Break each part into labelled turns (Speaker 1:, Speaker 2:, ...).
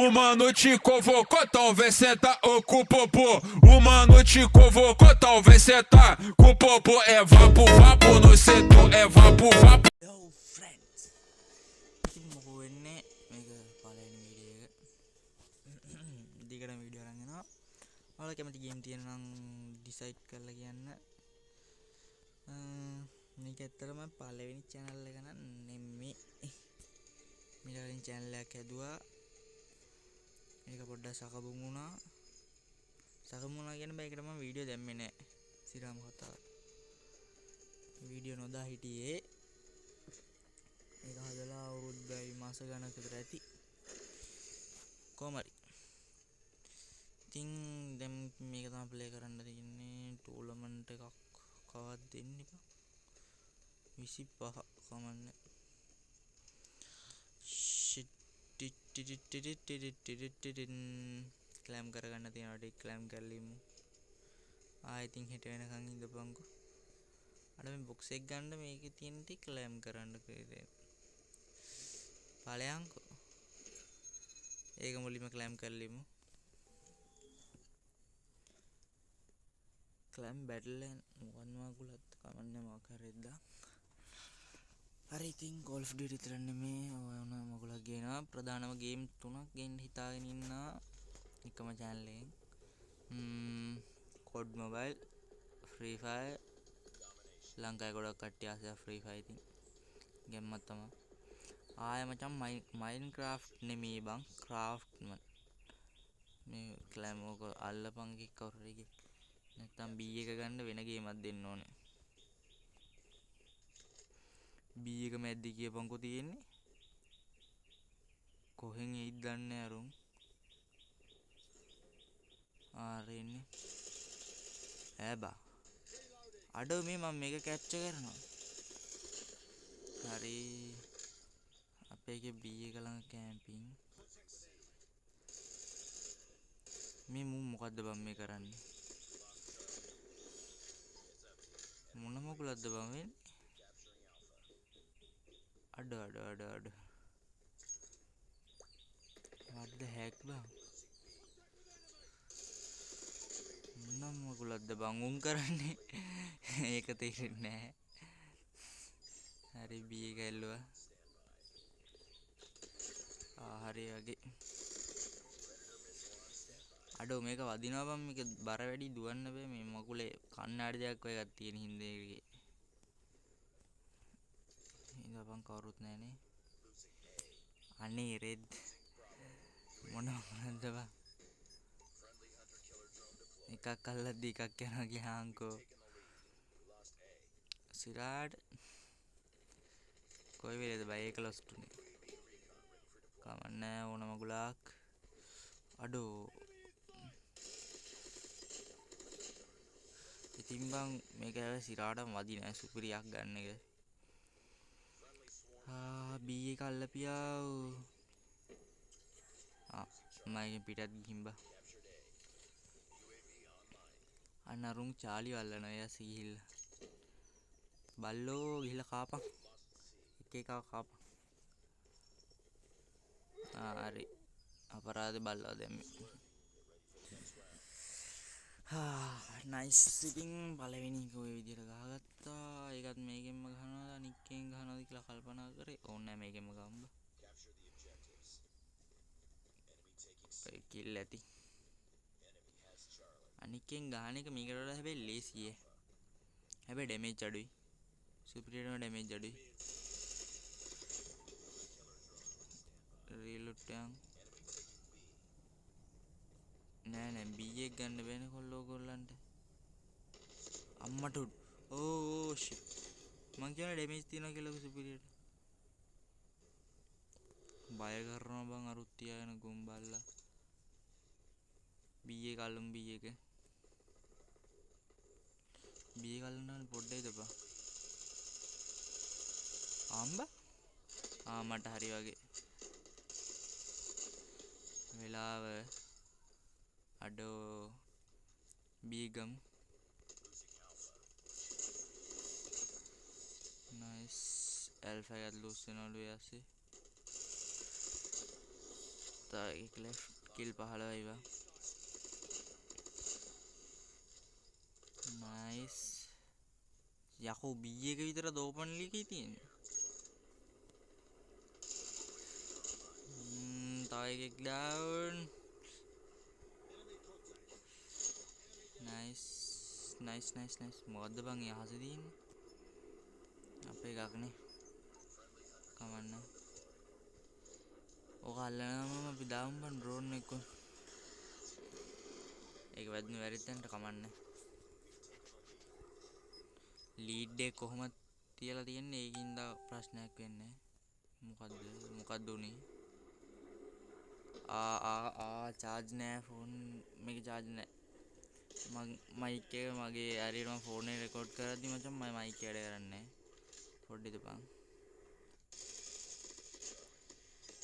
Speaker 1: Uma noite convocou, talvez senta com o popô. Uma noite convocou, talvez senta com o popô. É vapo, vapo no setor, é vapo, vapo.
Speaker 2: Yo friends. ඉතින් මොකෝ වෙන්නේ මේක පළවෙනි video එක. දිගටම video අරන් යනවා. ඔයාලා කැමති ගේම් තියෙනවා නම් ඩිසයිඩ් කරලා කියන්න. මේක ඇත්තටම පළවෙනි channel එක නෙමෙයි. මීට කලින් channel එකක් හැදුවා. මේක පොඩ්ඩක් සකබුම් වුණා. සකබුම් වුණා කියන බෑකට මම වීඩියෝ දැම්මේ නැහැ. සිරාම කතාව. වීඩියෝ නොදා හිටියේ. ඒක හදලා අවුරුද්දයි මාස ගණනක් විතර ඇති. කොහමරි. ඉතින් දැන් මේක තමයි ප්ලේ කරන්න තියෙන්නේ ටූර්නමන්ට් එකක් කවවත් දෙන්න එපා. 25 කමන්නේ. ක්ලෑම් කරගන්න තියෙනවා ටික ක්ලෑම් කරලිමු. ඉතින් හෙට වෙනකන් ඉඳපන්කෝ. අර මේ බොක්ස් එක ගන්න මේකේ තියෙන ටික ක්ලෑම් කරන්න කියලා. ඵලයන්කෝ. ඒක මුලින්ම ක්ලෑම් කරලිමු. ක්ලෑම් බැටල් එක මොකක්ද මගුලත් කමන්නේ මොකක් හරිද? හරි ඉතින් ගෝල්ෆ් ඩියුටි විතර නෙමේ ඔය වුණා මගුලක් ගේනවා. ප්‍රධානම ගේම් 3ක් ගේන්න හිතාගෙන ඉන්නා එකම channel එකෙන්. COD Mobile, Free Fire, ලංකාවේ ගොඩක් කට්ටිය ආසය Free Fire ඉතින් ගේම්මක් තමයි. මචං Minecraft නෙමෙයි බං Craftman. මේ ක්ලෑම් ඕක අල්ලපන් එකක් කවුරුරි. නැත්තම් B එක ගන්න වෙන ගේමක් දෙන්න ඕනේ. B එක මැද්දේ කියපන්කෝ තියෙන්නේ. කොහෙන් එයිද දන්නේ අරුන්. ආරෙන්නේ. බා. අඩෝ මේ මම මේක කැප්චර් කරනවා. හරි. අපේ B එක ළඟ කැම්පින්. මේ මොකද්ද බම් මේ කරන්නේ? මොන මොකලද්ද බම් වෙන්නේ? අඩ what the heck බං? මොන මොකලද්ද බං උන් කරන්නේ? ඒක තේරෙන්නේ නැහැ. හරි B එක ඇල්ලුවා. හරි වගේ. අඩෝ මේක වදිනවා බං මේක බර වැඩි දුවන්න බෑ මේ මකුලේ කණ්ණාඩි දෙයක් වගේ එකක් තියෙන හින්දා ඒකේ. ඉඳපන් කවුරුත් නැහනේ. අනේ රෙඩ් මොනවද බං? එකක් අල්ලද්දි එකක් යනවා ගියාන්කෝ. සිරාඩ් කොයි වෙලේද බයි ඒක ලොස්ට් උනේ. කමන්නේ ඕන මගුලක්. අඩෝ ඉතින් බං මේක සිරාඩම වදි නෑ සුපිරියක් ගන්න එක. B එක අල්ලපියා. මයින් පිටත් ගිහින් බා. අනරුන් චාලි වල්ලනවා එයා සීහිල්. බල්ලෝ ගිහලා කාපන්. එක කාපන්. හරි. අපරාධ බල්ලා දැම්මේ. නයිස් ඉතින් පළවෙනි එක ඔය විදිහට ගහගත්තා. ඒකත් මේකෙන්ම ගහනවා අනික්කෙන් ගහනවාද කියලා කල්පනා කරේ. ඕනේ නැහැ මේකෙන්ම ගහන්න. ඒ කිල් ඇති. අනික්කෙන් ගහන එක මේකට වඩා හැබැයි ලේසියි. හැබැයි ඩැමේජ් අඩුයි. සුපිරියර් ඩැමේජ් අඩුයි. රීලෝඩ් යන් නෑ B එක ගන්න බෑනේ කොල්ලෝ කොල්ලන්ට. අම්මට ෂිට් මං කියන ඩැමේජ් තියනවා කියලා සුපිරියර්. බය කරනවා බං අරුත් තියාගෙන ගොම්බල්ලා. B එක අල්ලමු B එක. B එක අල්ලන්න පොඩ්ඩයි දපා. මට හරි වගේ. වෙලාව අඩෝ B ගම්. නයිස් ඇල්ෆා එකත් ලූස් වෙනවලු යාසේ. एक लेफ्ट किल 15 आइवा नाइस याको बी එක විතර දෝපන් ලීකේ තියෙන්නේ තව එකෙක් ඩවුන් නයිස් මොකද්ද බං ඒ අහසේ තියෙන්නේ අපේ එකක්නේ කමන්න ඔක අල්ලනම අපි දාමු බං ඩ්‍රෝන් එක ඒක වැදුනේ වැරිද්දන්ට කමන්නේ ලීඩ් එක කොහොමද තියලා තියෙන්නේ ඒකින්ද ප්‍රශ්නයක් වෙන්නේ මොකද්ද උනේ charge නෑ ෆෝන් මේකේ charge නෑ මයික් එක මගේ හරියට මම ෆෝන් එකේ රෙකෝඩ් කරද්දි මචං මම මයික් එක වැඩ කරන්නේ පොඩ්ඩ ඉතපන්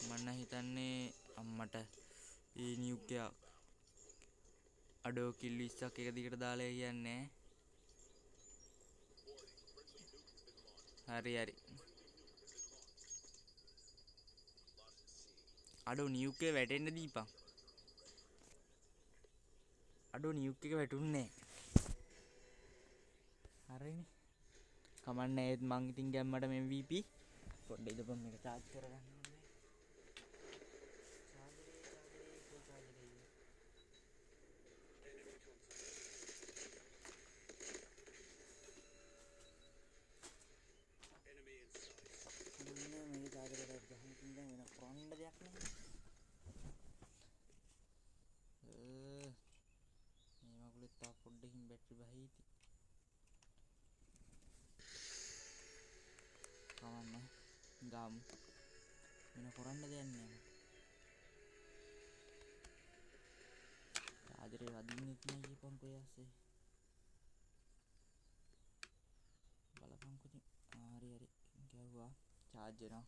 Speaker 2: මම හිතන්නේ අම්මට ඒ නියුක් එකක් අඩෝ කිල් 20ක් එක දිගට දාලා කියන්නේ හරි අඩෝ නියුක් එක වැටෙන්න දීපන් අඩෝ නියුක් එක වැටුන්නේ හරිනේ කමන්නේ ඒත් මං ඉතින් ගැම්මට MVP පොඩ්ඩ ඉදපන් මේක charge කරගන්න ඕනේ මේක charge කරලා ගහන්න ඉතින් දැන් වෙන කරන්න දෙයක් නැහැ මේ මගුලේ තා පොඩ්ඩකින් බැටරි බහීති කවන්න ගාමු වෙන කරන්න දෙයක් නෑ ආදරේ වදින්නෙත් නෑ කියපන්කෝ යස්සේ බලපන්කෝ හරි ගැව්වා charge වෙනවා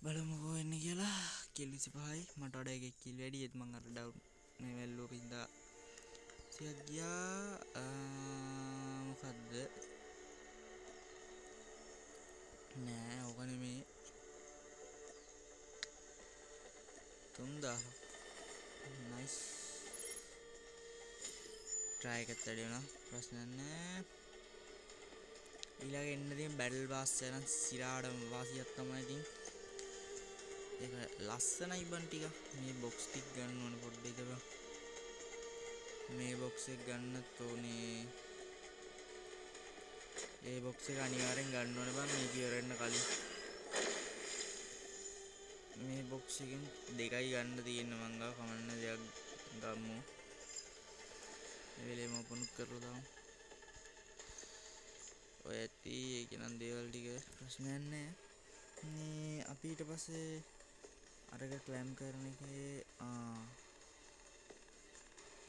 Speaker 2: බලමුකෝ එන්නේ කියලා කිල් 25යි මට වඩා එකෙක් කිල් වැඩි ඒත් මං අර ඩවුන් මේ වැල්ලුවක ඉඳලා සියක් ගියා මොකද්ද නෑ ඕක නෙමෙයි 3000 නයිස් try එකත් වැඩි වෙනවා ප්‍රශ්න නෑ ඊළඟ එන්න තියෙන බැටල් පාස් එක නම් සිරාඩම වාසියක් තමයි ඉතින් ඒක ලස්සනයි බන් ටික මේ බොක්ස් ටික ගන්න ඕනේ පොඩ්ඩ ඉතපන් මේ බොක්ස් එක ගන්නත් ඕනේ ඒ බොක්ස් එක අනිවාර්යෙන් ගන්න ඕනේ බන් මේක ඉවර වෙන්න කලින් මේ බොක්ස් එකෙන් දෙකයි ගන්න තියෙන්නේ මං ගාව කමන්න දෙයක් ගමු මේ වෙලේම ඕපන් කරලා දාමු ඔය ඇති ඒක නම් දේවල් ටික ප්‍රශ්නයක් නැහැ මේ අපි ඊට පස්සේ අරක ක්ලැම් කරන එකේ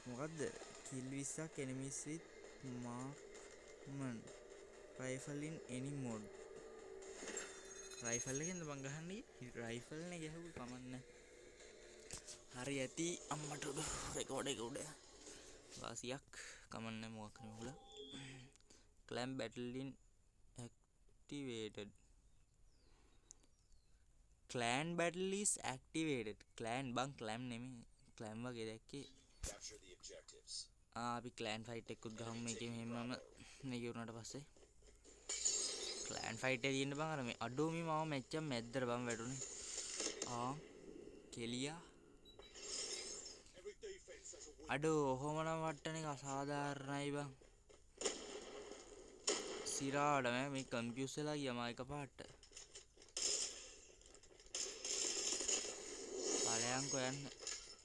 Speaker 2: මොකද්ද kill 20ක් enemies with marksman rifle in any mode rifle එකෙන්ද මං ගහන්නේ රයිෆල් නේ ගැහුවේ කමන්නේ හරි ඇති අම්මට උඩ රෙකෝඩ් එක උඩ වාසියක් කමන්නේ මොකක් නෙමුලා clam battle in activated clan battle is activated clan බං clam නෙමෙයි clam වගේ දැක්කේ අපි clan fight එකකුත් ගහමු මේකේ මෙහෙමම මේක උනාට පස්සේ clan fight එක තියෙන්න බං අර මේ අඩෝ මේ මාව මැච් එක මැද්දට බං වැටුනේ කෙලියා අඩෝ ඔහොම නම් වට්ටන එක අසාධාරණයි බං සිරාඩ මේ කන්ෆියුස් වෙලා ගියා මා එකපාරට ඵලයන්කෝ යන්න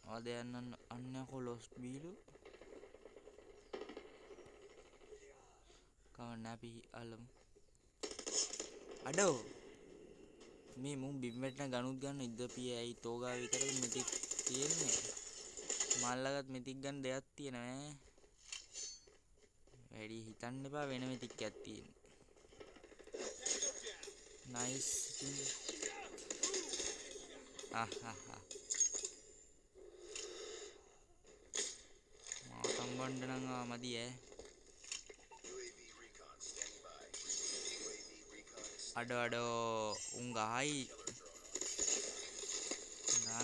Speaker 2: අවද යන්න අන්නකෝ ලොස්ට් බීලු කවන්න අපි අල්ලමු අඩෝ මේ මුන් බිම් වැටෙන ගනුත් ගන්න ඉද්දපිය ඇයි තෝගා විතරද මෙතික් තියෙන්නේ මල්ලගත් මෙතික් ගන්න දෙයක් තියෙනවා වැඩි හිතන්න එපා වෙන මෙතික් එකක් තියෙන්නේ නයිස් සම්බන්ධ නම් මදි අඩෝ උන් ගහයි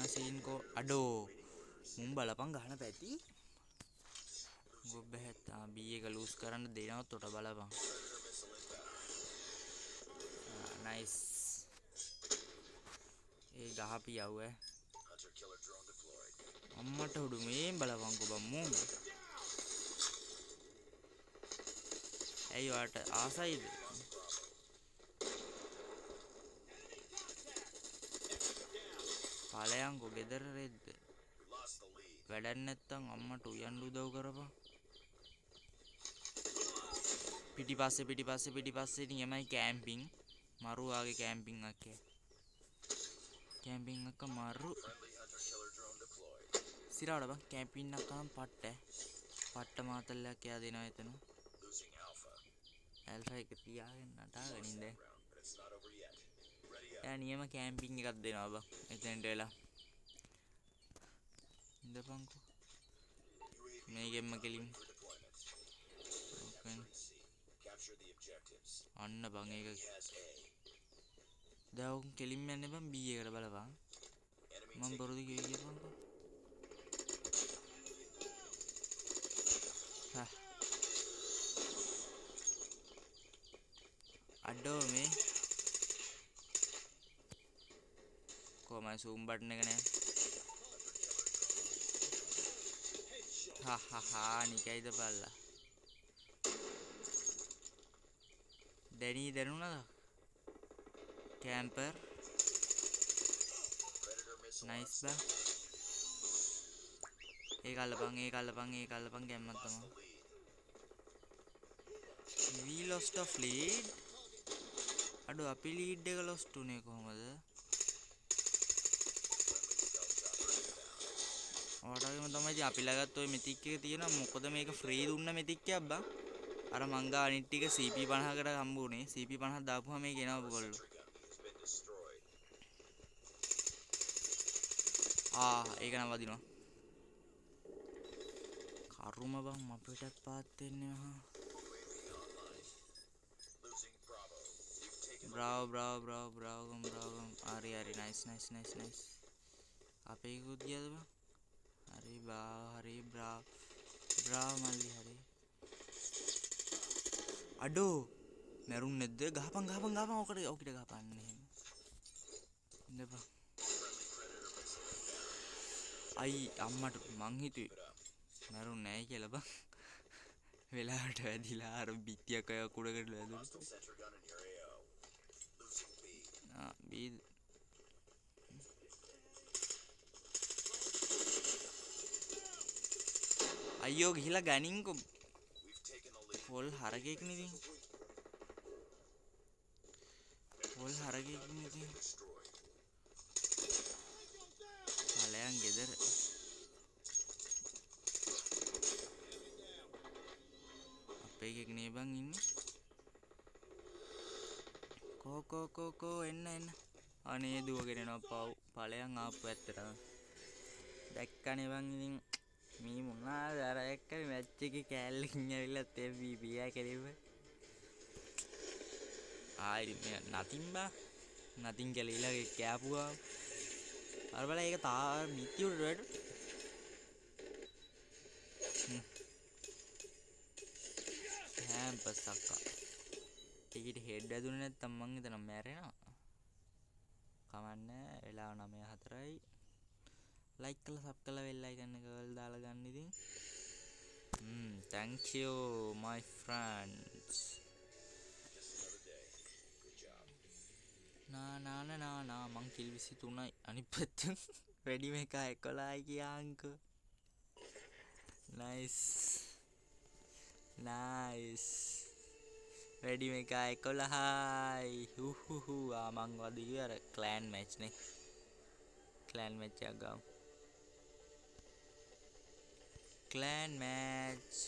Speaker 2: ගහන සීන් කෝ අඩෝ මුම් බලපන් ගහන පැති ගොබ හැත්තා බී එක ලූස් කරන්න දෙනවත් උට බලපන් නයිස් ඒ ගහපි යව්ව අම්මට උඩු මේ බලපන්කො බම්මු ඇයි වාට ආසයිද පාලයන්කො ගෙදර රෙද්ද වැඩක් නැත්තම් අම්මට උයන් උදව් කරපන් පිටිපස්සේ නියමයි කැම්පින් මරු ආගේ කැම්පින් අක්කේ කැම්පින් අක්ක මරු සිරාවට බං කැම්පින් අක්කනම් පට්ට මාතල්ලයක් එයා දෙනවා එතන ඇල්ෆා එක තියාගෙන නටාගෙන ඉන්න එයා නියම කැම්පින් එකක් දෙනවා බං එතෙන්ට වෙලා ඉඳපන්කෝ මේකෙම්ම කෙලින් අන්න බං ඒක දැන් කෙලින්ම යන්න බං බී එකට බලපන් මම බොරුද කියපන්කෝ අඩෝ මේ කොහමයි zoom button එක නෑ නිකයිද බල්ලා දැනී දැනුණාද කැම්පර් නයිස් බා ඒක අල්ලපන් ගැම්මක් තමයි we lost of lead අඩෝ අපි ලීඩ් එක lost උනේ කොහමද ඔයාටම තමයි ඉතින් අපි ළගත් ওই මෙතික් එක තියෙනවා මොකද මේක ෆ්‍රී දුන්න මෙතික් එකක් බං අර මංගා අනිත් ටික CP 50කට හම්බුනේ CP 50 දාපුවා මේක එනවා ඔයගොල්ලෝ ඒක නම් වදිනවා කරුම බං අපිටත් පාත් වෙන්නේ මහා බ්‍රාවෝ හරි නයිස් අපේ කුත් ගියද බං හරි බ්‍රාව් මල්ලි හරි අඩෝ මැරුන් නැද්ද ගහපන් ඔකට ගහපන්න එහෙම ඉඳපන් අයි අම්මට මං හිතුවේ මැරුන් නැහැ කියලා බං වෙලාවට වැදිලා අර බිත්තියක් අය කුඩකට වැදුණා බී අයියෝ ගිහිලා ගනින්කො පොල් හරකෙක් නේ ඉතින් පලයන් ගෙදර අපේ එකෙක් නේ බං ඉන්නේ කෝ එන්න අනේ දුවගෙන එනවා පලයන් ආපු ඇත්තට දැක්කනේ බං ඉතින් මේ මොනවාද අර එක්කනේ මැච් එකේ කෑල්ලකින් ඇවිල්ලා තේ බීබීයා කෙලිව ආයි නතින් කියලා කෑපුවා අර බලලා ඒක තා මිත්‍ය උඩ වැඩ කැම්පස් අක්කා ටිකට හෙඩ් ඇදුනේ නැත්තම් මං හිතනවා මැරෙනවා කමන්නේ වෙලාව 9:04යි like කරලා sub කරලා bell icon එක දාලා ගන්න ඉතින් thank you my friends නා මං කිල් 23යි අනිත් පැත්තෙන් වැඩි මේක 11යි කියාංකෝ nice වැඩි මේක 11යි මං වදියේ අර clan match නේ clan match එකක් ගමු clan match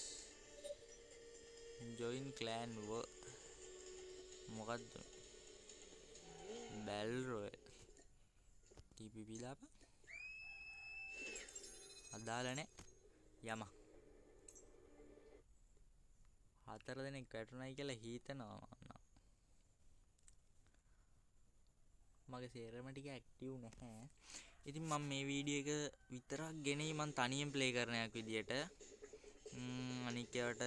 Speaker 2: join clan war මොකද්ද battle royale TPP දාපන් අදාළනේ යම 4 දෙනෙක් වැටුණයි කියලා හිතනවා මගේ සේරම ටික ඇක්ටිව් නැහැ ඉතින් මම මේ වීඩියෝ එක විතරක් ගෙනේ මම තනියෙන් ප්ලේ කරන එකක් විදියට. අනික් ඒවාට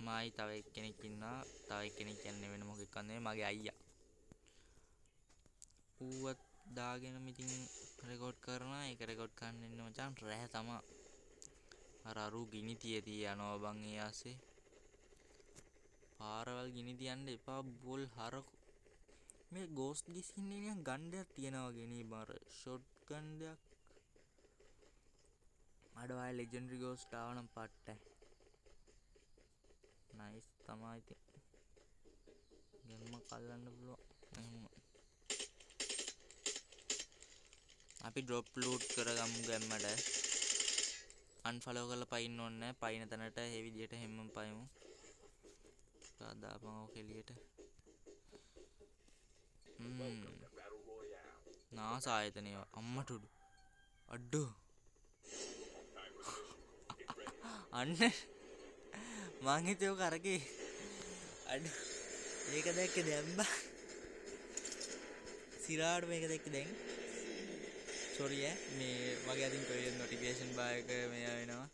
Speaker 2: මායි තව එක්කෙනෙක් ඉන්නවා. තව එක්කෙනෙක් කියන්නේ වෙන මොකෙක් නෙවෙයි මගේ අයියා. ඌවත් දාගෙන ඉතින් රෙකෝඩ් කරනවා. ඒක රෙකෝඩ් කරන්න ඉන්න මචං රැහැ තමයි. අර අරු ගිනි තිය යනවා බං ඒ ආසේ. පාරවල් ගිනි තියන්න එපා බෝල් හරකු. මේ ගෝස්ට් ගිසින්නේ නිකන් ගන් දෙයක් තියනවා වගේ නේ බර ෂොට් ගන් දෙයක්. අඩවාය ලෙජෙන්ඩරි ගෝස්ට් ආවනම් පට්ටයි. නයිස් තමයි ඉතින්. ගෙම්ම කල්ලන්න පුළුවන්. එහෙම. අපි ඩ්‍රොප් ලූට් කරගමු ගැම්මට. අන්ෆලෝ කරලා පයින්න ඕනේ නැහැ. පයින්න තැනට ඒ විදියට හැමම පයමු. දාපන් ඔක එළියට. නාස ආයතනය අම්මටුඩු. අඩෝ. අන්න මං හිතුවේ ඔක අරකේ. අඩෝ. ඒක දැක්කේ දැම්බා. සිරාට මේක දැක්කේ දැන්. සෝරි මේ මගේ අතින් කොහෙද නොටිෆිකේෂන් බාර් එක මෙයා වෙනවා.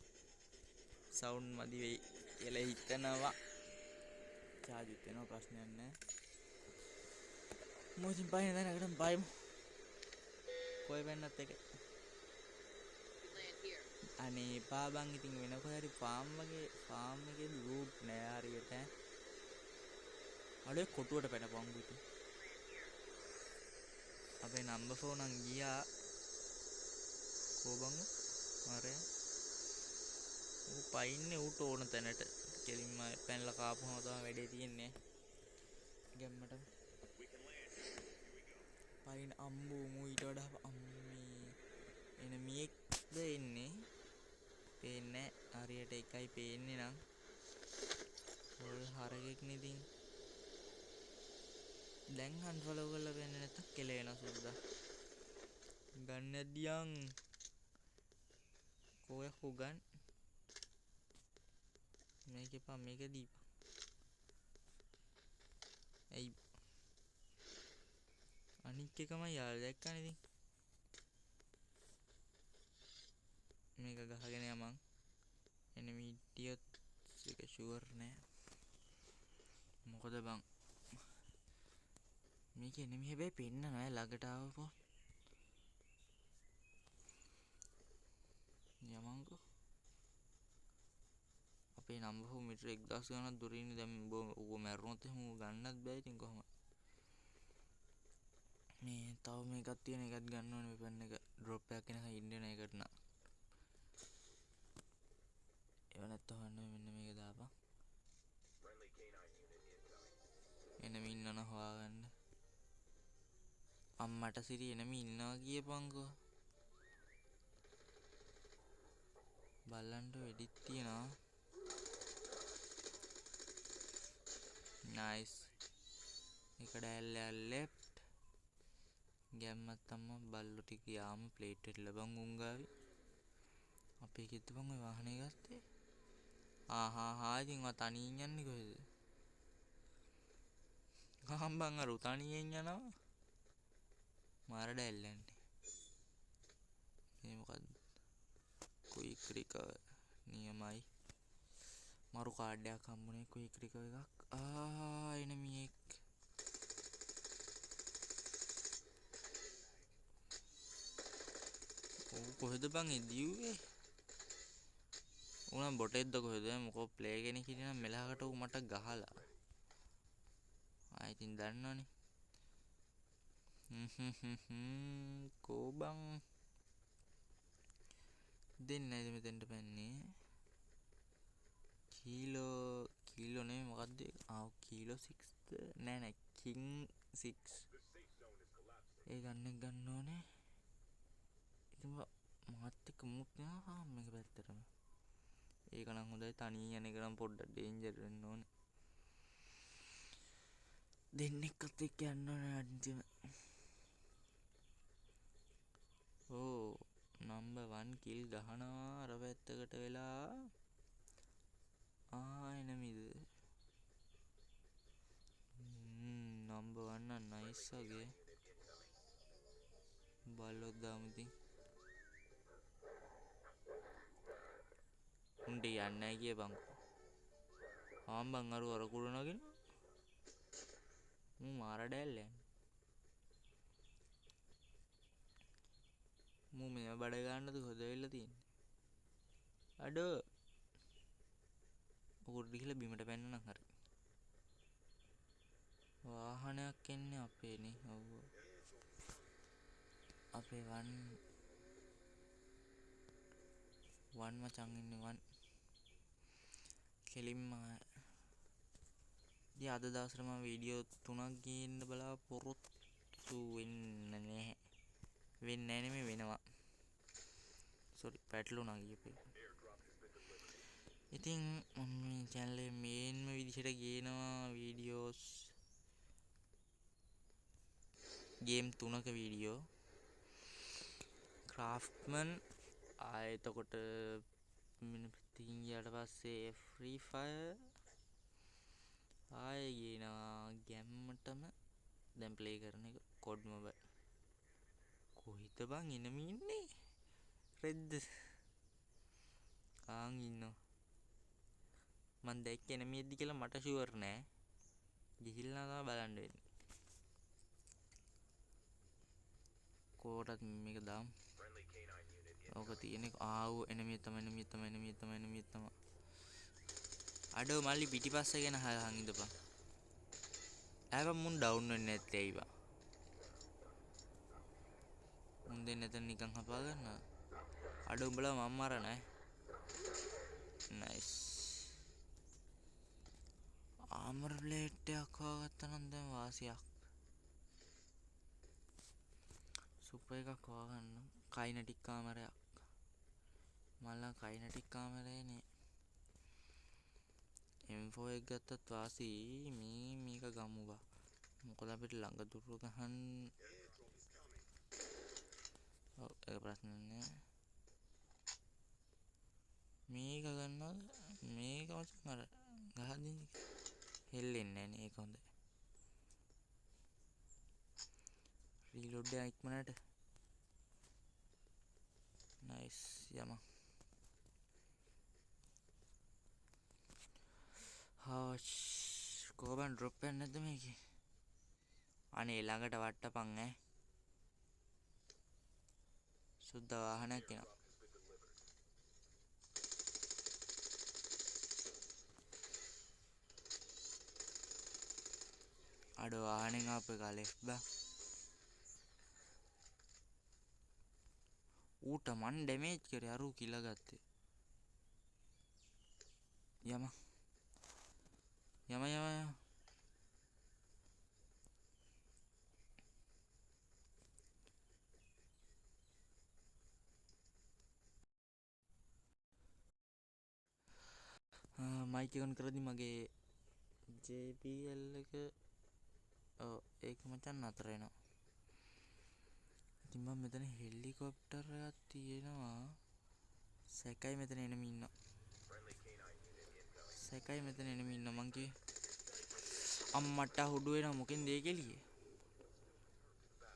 Speaker 2: සවුන්ඩ් මදි වෙයි කියලා හිතනවා. චාර්ජ් වෙනවා ප්‍රශ්නයක් නැහැ. මොකද පයින් දැනකට බයිමු. කොයි වෙන්නත් එක. අනේ පාබන් ඉතින් වෙන කොහේ හරි ෆාම් එකේ ලූට් නෑ හරියට. අලේ කොටුවට පැනපන් පුතේ. අපේ නම්බර් 4 නම් ගියා. කොබංග මාරේ. ඌ පයින්නේ ඌට ඕන තැනට. කෙලින්ම පැනලා කාපුවම තමයි වැඩේ තියෙන්නේ. ගැම්මට. පයින් අම්බෝ මූ ඊට වඩා අම්මේ එනමියෙක්ද එන්නේ. පේන්නේ හරියට එකයි පේන්නේ නම්. පොල් හරකෙක් නෙදින්. දැන් අන්ෆලෝ කරලා වෙන්නේ නැත්තම් කෙලෙන සුද්දා. ගන්න දියන්. කොය හුගන්. මේක එපා මේක දීපන්. එයි. අනික් එකම යාළ දැක්කනේ ඉතින්. මේක ගහගෙන යමන්. එනිමි හිටියොත් ඒක ෂුවර් නෑ. මොකද බං මේක එනිමි හැබැයි පෙන්න නෑ ළඟට ආවපො. යමන්කෝ. අපේ නම්බර් 4 මීටර 1000 ගණන් දුර ඉන්නේ දැන් ඌව මැරුණොත් එහෙම ඌ ගන්නත් බෑ ඉතින් කොහොමද. මේ තව මේකක් තියෙන එකත් ගන්න ඕනේ වෙපන් එක ඩ්‍රොප් එකක් එනකන් ඉන්න වෙන එකට නා. ඒව නැත්තම් මෙන්න මේක දාපන්. එනම ඉන්නන හොයාගන්න. අම්මට සිරි එනම ඉන්නවා කියපන්කෝ. බල්ලන්ට වෙඩිත් තියනවා. නයිස්. එකට ඇල්ල ලෙෆ්ට්. ගැම්මත් අම්මා බල්ලෝ ටික යාම ප්ලේට් එකට ලබන් උංගාවි. අපේ කිත්තපන් ඔය වාහනේ ගත්තේ. ආහා ඉතින් ඔය තනියෙන් යන්නේ කොහෙද? හම්බන් අර තනියෙන් යනවා. මාරඩ ඇල්ලන්නේ. මේ මොකද්ද? ක්වික් රිකවර් නියමයි. මරු කාඩ් එකක් හම්බුනේ ක්වික් රිකවර් එකක්. එනමියෙක්. ඔව් කොහෙද බං ඉදියුවේ? උනම් බොටෙද්ද කොහෙද? මොකෝ ප්ලේ කෙනෙක් හිටියනම් මෙලහකට ඌ මට ගහලා. ඉතින් දන්නවනේ. කෝ බං දෙන්නේ නැද මෙතෙන්ට පැන්නේ. කීලෝ නෙමෙයි මොකද්ද? කීලෝ 6ද? නෑ කිං 6. ඒ ගන්න ඕනේ. ඉතින් මාත් එක්ක මුත් නෑ මේක පැත්තටම. ඒක නම් හොඳයි තනියෙන් යන එක නම් පොඩ්ඩක් ඩේන්ජර් වෙන්න ඕනේ. දෙන්නෙක්වත් එක්ක යන්න ඕනේ අන්තිම. නම්බර් 1 කිල් ගහනවා අර පැත්තකට වෙලා. එනමිද? නම්බර් 1 නයිස් වගේ. බල්ලොත් දාමු ඉතින්. උන්ට යන්නේ නැහැ කියපන්කෝ. ආම්බන් අර කුඩ නගින. මාර ඩැල්ලයන්. මේ බඩ ගන්නද හොදවෙලා තියෙන්නේ. අඩෝ. උඩ ගිහලා බිමට පැන්නනම් හරි. වාහනයක් එන්නේ අපේනේ. ඔව්. අපේ වන් මචං ඉන්නේ වන්. කෙලින්ම ඉතින් අද දවසට මම වීඩියෝ 3ක් ගේන්න බලාපොරොත්තු වෙන්නේ නැහැ. වෙන්නේ නැහැ නෙමෙයි වෙනවා. සෝරි පැටලුණා කියපේ. ඉතින් මම මේ channel එකේ මේන්ම විදිහට ගේනවා වීඩියෝස් ගේම් 3ක වීඩියෝ. ක්‍රාෆ්ට්මන් එතකොට ඉතින් ඊට පස්සේ ෆ්‍රී ෆයර් ආයේ ගේනවා ගැම්මටම දැන් ප්ලේ කරන එක කොඩ් මොබයිල්. කොහිද බං එනමි ඉන්නේ? රෙද්ද ආන් ඉන්නවා. මං දැක්ක එනමියද්දි කියලා මට ෂුවර් නෑ. ගිහිල්ලා තමයි බලන්න වෙන්නේ. කොටත් මේක දාමු. ඕක තියෙන්නේ ආව එනමිය තමයි. අඩෝ මල්ලි පිටිපස්ස ගැන හහන් ඉඳපන්. ආවම මුන් ඩවුන් වෙන්නේ නැත්තේ ඇයි බං? මුන් දෙන්න එතන නිකන් හපා ගන්නවා. අඩෝ උඹලා මම මරන ඈ. නයිස්. ආමර් ප්ලේට් එකක් හොයාගත්තා නම් දැන් වාසියක්. සුපර් එකක් හොයාගන්න. කයිනටික් කාමරයක්. මල්ලා කයිනටික් කාමරේනේ. M4 එක ගත්තත් වාසි මේක ගමු බා. මොකද අපිට ළඟ දුර ගහන්න ඒක ප්‍රශ්න නෑ. මේක ගන්නවද? මේක මචං අර ගහදින් හෙල්ලෙන්නේ නෑනේ ඒක හොඳයි. රීලෝඩ් එක ඉක්මනට. නයිස් යම. කොහොමද ඩ්‍රොප් එකක් නැද්ද මේකේ? අනේ ළඟට වට්ටපන් ඈ. සුද්ද වාහනයක් එනවා. අඩ වාහනෙන් ආපු එක ලෙෆ්ට් බා. ඌට මන් ඩැමේජ් කරේ අරු කිලා ගත්තේ. යම. මයික් එක ඔන් කරද්දි මගේ JBL එක ඒක මචං නතර වෙනවා. ඉතින් මම මෙතන හෙලිකොප්ටර් එකක් තියෙනවා. සැකයි මෙතන එනමි ඉන්නවා. මං කියේ අම්මට හුඩු වෙනවා මොකෙන්ද ඒක එළියේ.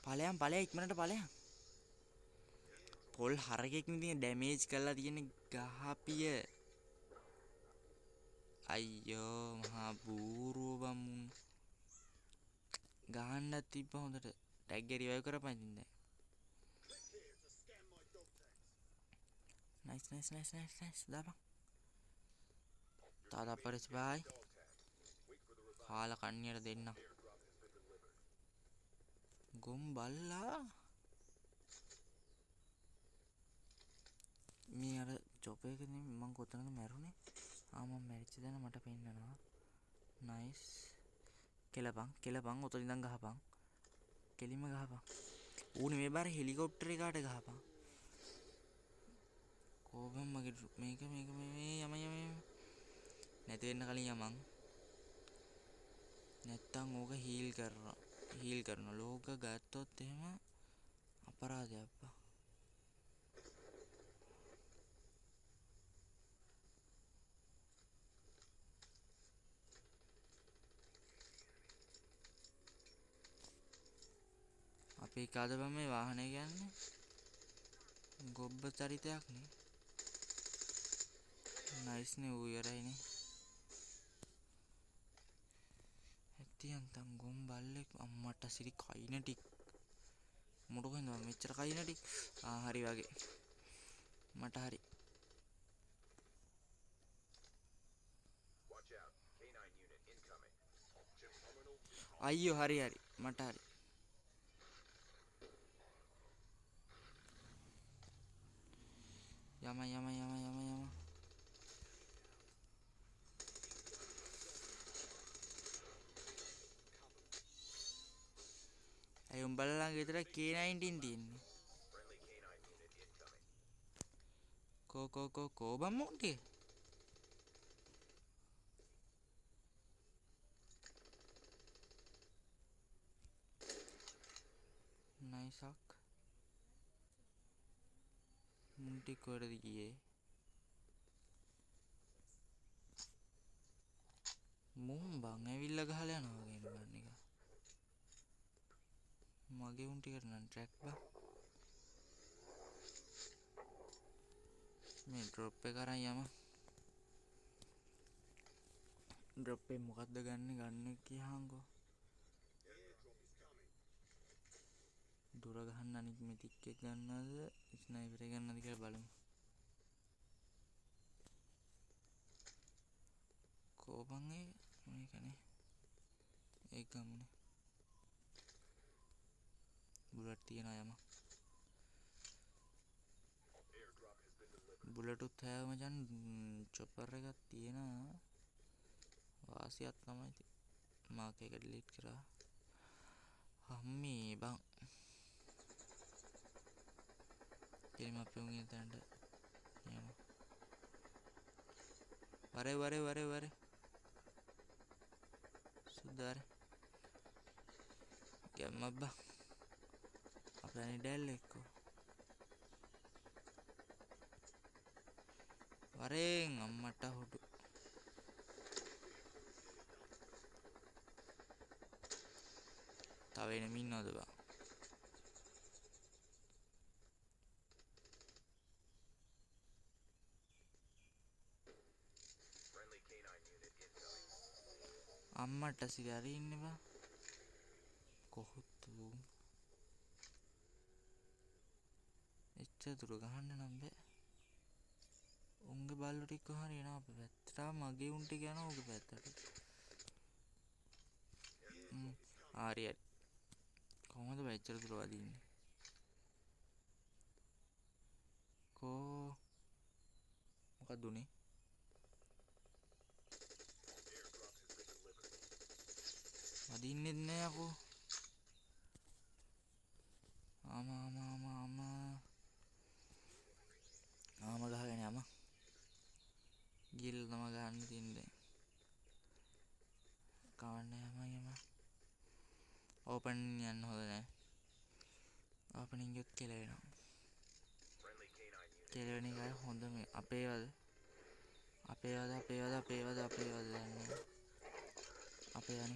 Speaker 2: ඵලයන් ඉක්මනට ඵලයන්. පොල් හරකෙක් නේ ඩැමේජ් කරලා තියෙන ගහපිය. අයියෝ මහා බූරුව බම්මුන්. ගහන්නත් තිබ්බ හොඳට. ටැග් එක රිවයිව් කරපන් ඉතින් දැන්. නයිස් දාපන්. තාතා පරිස් බයි. කාලා කන්නියට දෙන්න. ගොම් බල්ලා. මේ අර ජොබ් එකකින් මං කොතනද මැරුණේ? මම මැරිච්ච දැන මට පෙන්නනවා. නයිස්. කෙලපන් ඔතන ඉඳන් ගහපන්. කෙලින්ම ගහපන්. ඌනේ මේ බාර හෙලිකොප්ටර් එකකට ගහපන්. කොහොම මගේ මේක යම නැති වෙන්න කලින් යමන්. නැත්තම් ඕක හීල් කරනවා. ලෝක ගත්තොත් එහෙම අපරාධයක් බා. අපි අපේ කාද බං මේ වාහනේ ගන්නේ ගොබ්බ චරිතයක් නේ නයිස් නේ ඌ ඉවරයිනේ ඇත්තියන්තම් ගොම් බල්ලෙක් අම්මට සිරි කයින ටික් මොඩ කොහෙන්ද මම මෙච්චර කයින ටික් හරි වගේ මට හරි අයියෝ හරි හරි මට හරි යම අය උඹලා ළඟ විතර K19 තියෙන්නේ කෝ බම් මොන්ටේ නයිසක් මුන්ටි කොරද ගියේ මුම් බං ඇවිල්ලා ගහලා යනවා වගේ නේ බන් එක මගේ උන් ටිකට නම් ට්‍රැක් බං මේ ඩ්‍රොප් එක අරන් යම ඩ්‍රොප් එක මොකද්ද ගන්න කියහන්කෝ දුර ගහන්න අනිත් මෙතික් එක ගන්නවද ස්නයිපර් එක ගන්නවද කියලා බලමු කෝපන් මේකනේ ඒක ගමුනේ බුලට් තියනවා යම බුලට් උත් හැව මචන් චොපර් එකක් තියෙනවා වාසියක් තමයි මාක් එක ඩිලීට් කරා අම්මේ බං එලිම අපි උන් ඉන්න තැනට යමු වරේ සුදාර ගැම්මක් බං අපේ ඩැල් එක්කෝ වරෙන් අම්මට හොඩු තව එනම ඉන්නවද බං අම්මට සිරි හරි ඉන්නේ බං කොහොත් එච්චර දුර ගහන්න නම් බෑ උන්ගේ බල්ලෝ ටික කොහරි එනවා අපේ පැත්තට මගේ උන් ටික යනවා උගේ පැත්තට හරි කොහොමද බං එච්චර දුර වදින්නේ කෝ මොකක්ද උනේ වදින්නෙත් නෑ අපෝ ආම ගහගෙන යම ගිල් තම ගන්න තින්නේ කවන්න යම ඕපන් යන්න හොඳ නෑ ඕපනින් එකත් කියලා වෙනවා කියලා වෙන එකයි හොඳ මේ අපේවද අපේ යන්නේ අපේ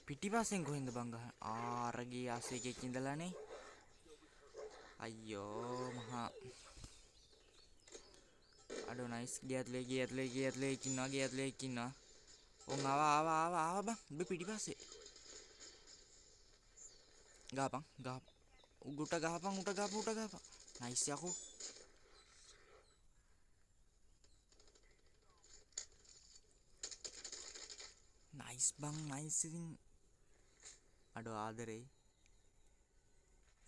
Speaker 2: පිටිපස්සෙන් කොහෙන්ද බං ගහන්නේ ආරගේ ආසෙකෙක් ඉඳලානේ අයියෝ මහා අඩෝ නයිස් ගියත්ලේ ඉන්නවා ඔන් ආවා බං උඹ පිටිපස්සේ ගහපන් උට ගහපන් නයිස් යකෝ නයිස් බං නයිස් ඉතින් අඩෝ ආදරේ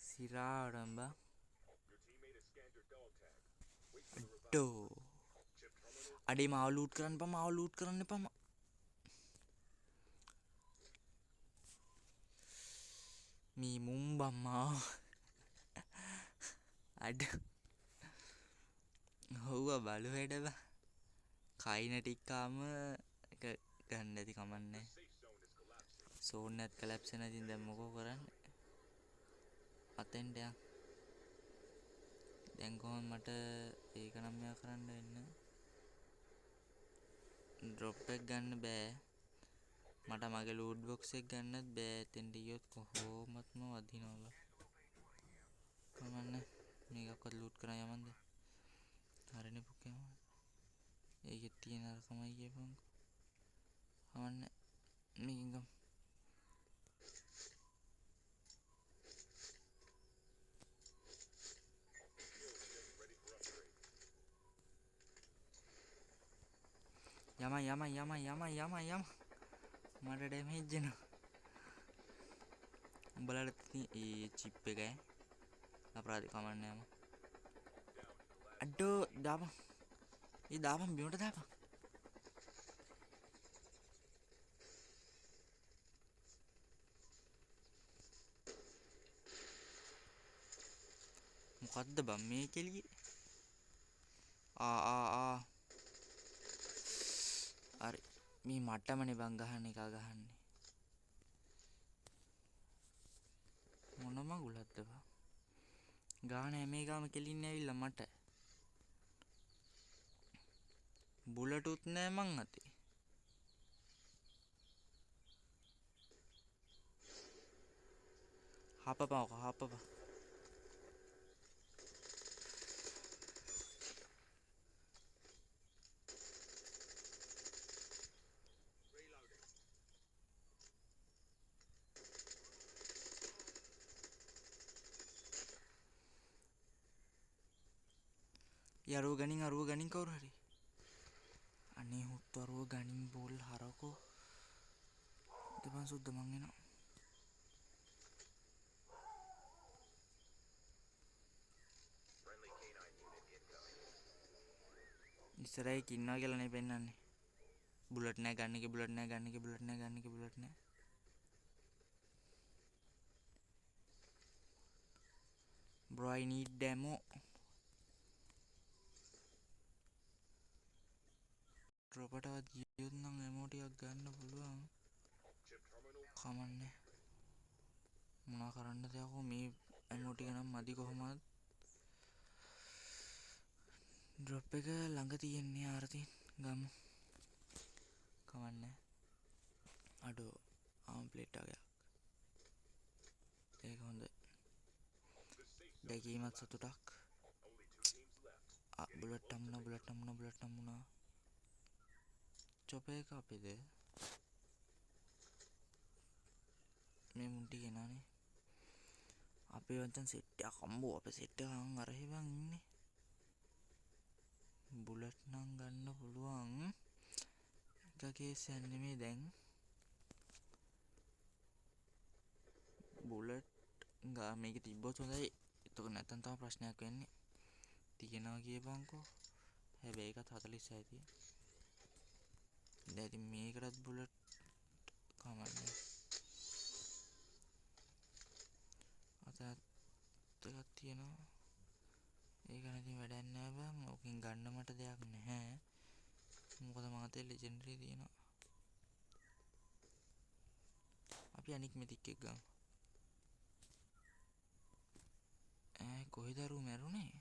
Speaker 2: සිරාඩම් බං අඩෝ අඩේ මාව ලූට් කරන්න එපා මේ මුම්බම්මා අඩ හොව්ව බලු වැඩ බං කයින ටික්කාම එක ගන්න ඇති කමන්නේ සෝන් නැත් කලැප්ස් වෙන ඉතින් දැන් මොකෝ කරන්නේ අතෙන්ට යන් දැන් කොහොමද මට ඒක නම් මෙයා කරන්න වෙන්නේ ඩ්‍රොප් එක ගන්න බෑ මට මගේ ලූට් බොක්ස් එක ගන්නත් බෑ. එතෙන්ට ගියොත් කොහොමත්ම වදිනවා. කමන්නේ. මේකක්වත් ලූට් කරන් යමන්ද? හරිනේ පුකේ. ඒකෙත් තියෙන අරකමයි කියපන්. කමන්නේ. මේකෙන් ගමු. යම මට ඩැමේජ් එනවා. උඹලට ඒ චිප් එක ඈ අපරාධ කමන්නේ යම. අඩෝ දාපන්. ඒ දාපන් බිමට දාපන්. මොකද්ද බම් මේ කෙලියේ? හරි මේ මට්ටමනේ බං ගහන්න එක ගහන්නේ. මොන මගුලක්ද බං? ගාන හැම එකම කෙලින්නේ ඇවිල්ලා මට. බුලටුත් නෑ මං අතේ. හපපන්. අරුව ගනින් කවුරු හරි. අනේ හුත් අරුව ගනින් බෝල් හරකෝ. දෙපන් සුද්ද මං එනවා. ඉස්සරහේ ඉන්නවා කියලා නේ පෙන්නන්නේ. බුලට් නෑ ගන්න එකේ බුලට් නෑ. Bro I need ammo. ඩ්‍රොපටවත් ගියොත් නම් ammo ටිකක් ගන්න පුළුවන්. කමන්නේ. මොනවා කරන්නද යකෝ මේ ammo ටික නම් මදි කොහොමද? ඩ්‍රොප් එක ළඟ තියෙන්නේ ආරතින් ගමු. කමන්නේ. අඩෝ ආම් ප්ලේට් එකක්. ඒක හොඳයි. දැකීමත් සතුටක්. බුලට් හම්බුණා. චොප එක අපේද? මේ මුන්ටි කෙනානේ. අපේ වන්චන් සෙට් එකක් අම්බෝ අපේ සෙට් එක අරහේ බං ඉන්නේ. බුලට් නම් ගන්න පුළුවන්. එක කේස් යන්නේ නෙමෙයි දැන්. බුලට් ගා මේක තිබ්බොත් හොඳයි. ඒක නැත්තම් තමයි ප්‍රශ්නයක් වෙන්නේ. තියෙනවා කියපන්කෝ. හැබැයි ඒකත් 46යි තියෙන්නේ. දැන් ඉතින් මේකටත් බුලට් කමන්නේ. අතත් එකක් තියෙනවා. ඒක නැති වැඩක් නෑ බං. ඕකෙන් ගන්න මට දෙයක් නැහැ. මොකද මාතේ ලෙජෙන්ඩරි තියෙනවා. අපි අනික් මෙතික් එක ගමු. කොහෙද අරුව මැරුණේ?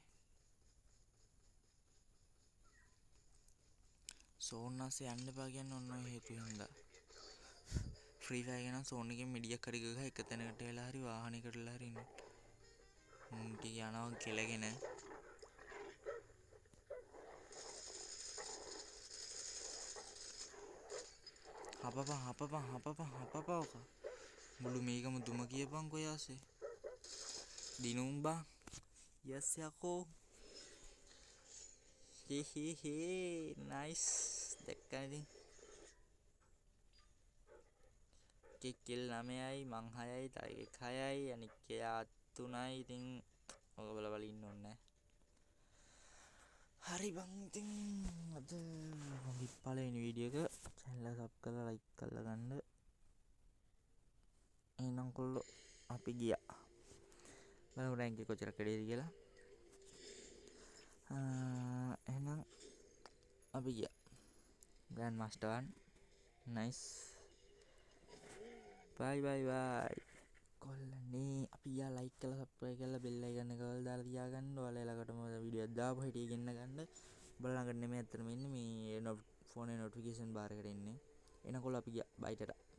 Speaker 2: සෝන්නාසේ යන්න එපා කියන්නේ ඔන්න ඔය හේතුව හින්දා. ෆ්‍රී ෆයර් එක නම් සෝන් එකෙන් මිඩියක් හරි ගගහ එක තැනකට වෙලා හරි වාහනයකට වෙලා හරි ඉන්න. මුන්ටි යනවා කෙලගෙන. හපපන්. මුළු මේකම දුම කියපන්කෝ යාසේ. දිනුම් බං. යස් යකෝ. හේ නයිස්. දැක්කා ඉතින්. කිල් 9යි මං 6යි ටයිගෙක් 6යි අනික් එයා 3යි. ඉතින් ඔක බල ඉන්න ඕනේ. හරි බං ඉතින් අද මගේ පළවෙනි වීඩියෝ එක channel එක sub කරලා like කරලා ගන්න. එහෙනම් කොල්ලෝ අපි ගියා. බලමු රෑන්ක් එක කොච්චර කඩේද කියලා. එහෙනම් අපි ගියා. Grand master 1 nice. bye කොල්ලනේ අපි යා like කරලා subscribe කරලා bell icon එක වල දාලා තියාගන්න. ඔයාලා ළඟටම වීඩියෝ එක දාපු හැටි ඉගෙන ගන්න. ඔයාලා ළඟට නෙමෙයි අතන මෙන්න මේ ෆෝනේ notification bar එකට එන්නේ. එනකොට අපි ගියා. bye ta-ta.